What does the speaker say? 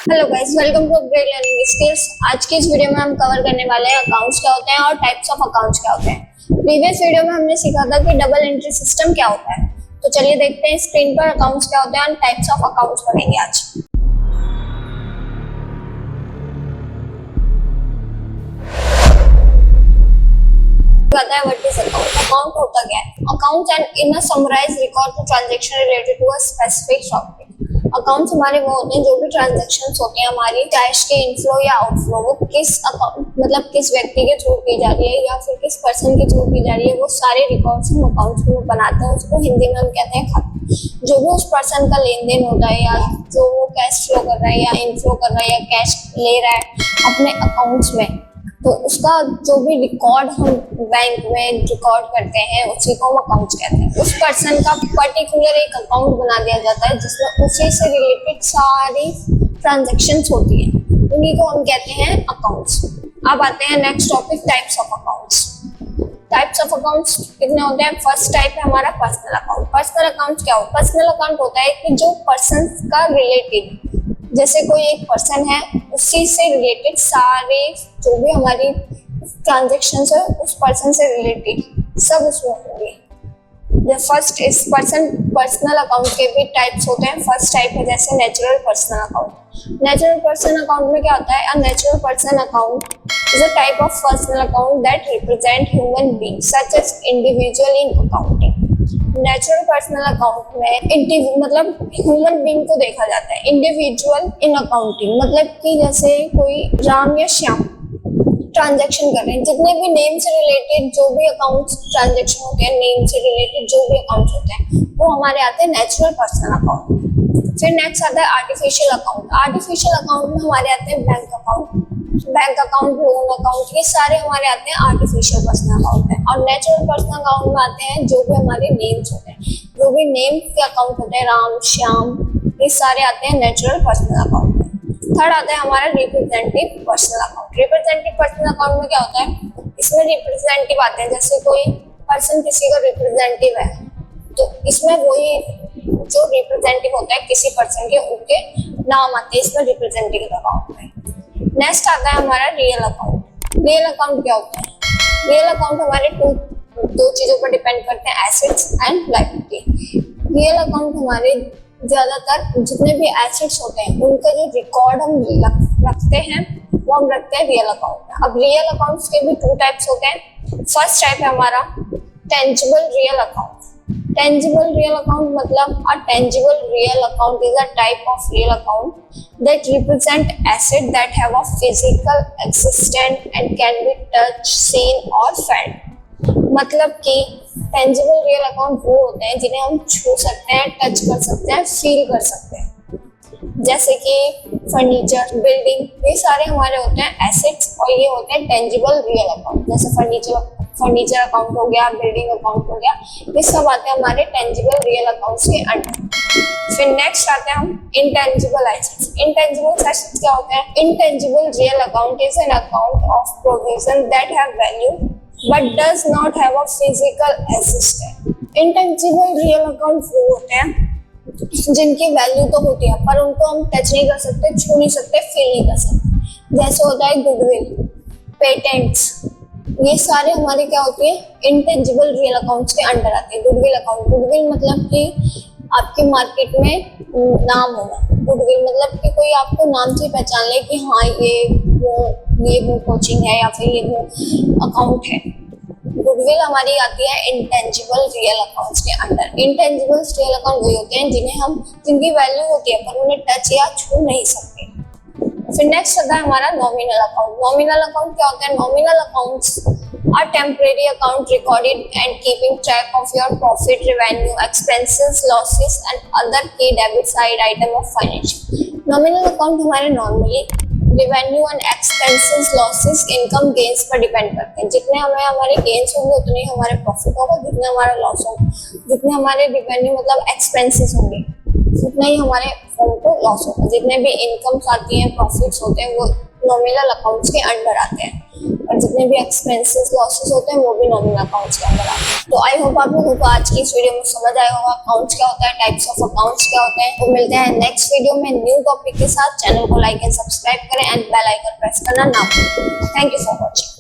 Hello guys, welcome to upgrade learning skills. आज की इस वीडियो में हम कवर करने वाले हैं अकाउंट्स क्या होते हैं और टाइप्स ऑफ अकाउंट्स क्या होते हैं। प्रीवियस वीडियो में हमने सीखा था कि डबल एंट्री सिस्टम क्या होता है। तो चलिए देखते हैं स्क्रीन पर अकाउंट्स क्या होते हैं और टाइप्स ऑफ अकाउंट्स पढ़ेंगे आज। What is account? अकाउंट होता क्या है? Accounts and in a summarised record to transaction related to a specific topic. Accounts हमारे वो होते हैं जो भी ट्रांजैक्शंस होते हैं हमारी कैश के इनफ्लो या आउटफ्लो, वो किस अकाउंट मतलब किस व्यक्ति के थ्रू की जा रही है या फिर किस पर्सन के थ्रू की जा रही है, वो सारे रिकॉर्ड्स हम अकाउंट्स में बनाते हैं। उसको हिंदी में हम कहते हैं खाता। जो भी उस पर्सन का लेन देन होता है या जो वो कैश फ्लो कर रहा है या इनफ्लो कर रहा है या कैश ले रहा है अपने अकाउंट्स में, तो उसका जो भी रिकॉर्ड हम बैंक में रिकॉर्ड करते हैं उसी को हम अकाउंट्स कहते हैं। उस पर्सन का पर्टिकुलर एक अकाउंट बना दिया जाता है जिसमें उसी से रिलेटेड सारी ट्रांजैक्शंस होती हैं, उन्हीं को हम कहते हैं अकाउंट्स। अब आते हैं next topic, types of accounts. Types of accounts कितने होते हैं? फर्स्ट टाइप है हमारा पर्सनल अकाउंट। पर्सनल अकाउंट क्या हो? पर्सनल अकाउंट होता है कि जो पर्सन का रिलेटेड, जैसे कोई एक पर्सन है उसी से रिलेटेड सारे जो भी हमारी ट्रांजैक्शंस है उस पर्सन से रिलेटेड सब उसमें होंगे। फर्स्ट इस पर्सनल अकाउंट के भी टाइप्स होते हैं। फर्स्ट टाइप है जैसे natural personal account. Natural person account में क्या होता है? A natural person account is a type of personal account that represent human being such as individual in accounting. Natural personal account में मतलब ह्यूमन बीइंग को देखा जाता है। इंडिविजुअल इन अकाउंटिंग मतलब कि जैसे कोई राम या श्याम ट्रांजैक्शन कर रहे हैं, जितने भी नेम से रिलेटेड जो भी अकाउंट्स ट्रांजैक्शन होते हैं, नेम से रिलेटेड जो भी अकाउंट्स होते हैं वो हमारे आते हैं नेचुरल पर्सनल अकाउंट। फिर नेक्स्ट आता है आर्टिफिशियल अकाउंट। आर्टिफिशियल अकाउंट में हमारे आते हैं बैंक अकाउंट, लोन अकाउंट, ये सारे हमारे आते हैं आर्टिफिशियल पर्सनल अकाउंट है। और नेचुरल पर्सनल अकाउंट में आते हैं जो भी हमारे नेम्स होते हैं, जो भी नेम के अकाउंट होते हैं, राम श्याम, ये सारे आते हैं नेचुरल पर्सनल अकाउंट में। थर्ड आता है हमारा representative personal account. Representative personal account में क्या होता है? इसमें रिप्रेजेंटेटिव आते हैं, जैसे कोई पर्सन किसी का रिप्रेजेंटेटिव है तो इसमें वही जो रिप्रेजेंटेटिव होता है किसी पर्सन के, उनके नाम आते हैं इसमें रिप्रेजेंटेटिव अकाउंट में। नेक्स्ट आता है हमारा रियल अकाउंट। रियल अकाउंट क्या होता है? रियल अकाउंट हमारे दो चीजों पर डिपेंड करते हैं, assets and liability. Real account हमारे ज्यादातर जितने भी एसेट्स होते हैं उनका जो रिकॉर्ड हम रखते हैं वो हम रखते हैं रियल अकाउंट में। अब रियल अकाउंट्स के भी टू टाइप्स होते हैं। फर्स्ट टाइप है हमारा tangible real account. Tangible real account मतलब a tangible real account is a type of real account that represent asset that have a physical existence and can be touched, seen or felt। मतलब कि tangible real account वो होते हैं जिन्हें हम छू सकते हैं, टच कर सकते हैं, फील कर सकते हैं। जैसे कि फर्नीचर, बिल्डिंग, ये सारे हमारे होते हैं एसेट्स और ये होते हैं टेंजिबल रियल अकाउंट। जैसे फर्नीचर अकाउंट हो गया, बिल्डिंग अकाउंट हो गया, ये सब आते हैं हमारे टेंजिबल रियल अकाउंट्स के अंडर। फिर नेक्स्ट आते हैं हम इंटेंजिबल एसेट्स। इंटेंजिबल एसेट्स क्या होते हैं? Intangible real account is an account of provision that have value but does not have a physical existence. Intangible real account वो होते हैं जिनकी वैल्यू तो होती है पर उनको हम टच नहीं कर सकते, छू नहीं सकते, फील नहीं कर सकते। जैसे होता है गुडविल, पेटेंट्स, ये सारे हमारे क्या होते हैं? इंटेंजिबल रियल अकाउंट्स के अंडर आते हैं। गुडविल अकाउंट, गुडविल मतलब कि आपके मार्केट में नाम होगा। गुडविल मतलब कि कोई आपको नाम से पहचान ले कि हाँ ये वो कोचिंग है या फिर ये वो अकाउंट है। गुडविल हमारी आती है इंटेंजिबल रियल अकाउंट्स के अंडर। इंटेंजिबल रियल अकाउंट वही होते हैं जिनकी वैल्यू होती है पर उन्हें टच या छू नहीं सकते। फिर नेक्स्ट आता है हमारा नॉमिनल अकाउंट। नॉमिनल अकाउंट क्या होता है? Nominal accounts are temporary account recorded and keeping track of your profit, revenue, expenses, losses and other key debit side item of financial. Nominal account हमारे normally revenue and expenses, losses, income, gains पर depend करते हैं। जितने हमारे gains होंगे उतने ही हमारे profit होगा, जितने हमारा लॉस होगा, जितने हमारे रेवेन्यू मतलब एक्सपेंसेस होंगे उतना ही हमारे फंड को लॉस होगा। जितने भी इनकम्स आती हैं, प्रॉफिट्स होते हैं, वो नॉमिनल अकाउंट्स के अंडर आते हैं और जितने भी एक्सपेंसेस लॉसेस होते हैं वो भी नॉमिनल अकाउंट्स के अंदर आते हैं। तो आई होप आप लोगों को आज की इस वीडियो में समझ आया होगा अकाउंट्स क्या होता है, टाइप्स ऑफ अकाउंट्स क्या होते हैं। तो मिलते हैं नेक्स्ट वीडियो में न्यू टॉपिक के साथ। चैनल को लाइक एंड सब्सक्राइब करें एंड बेल आइकन प्रेस करना ना भूलें। Thank you for watching.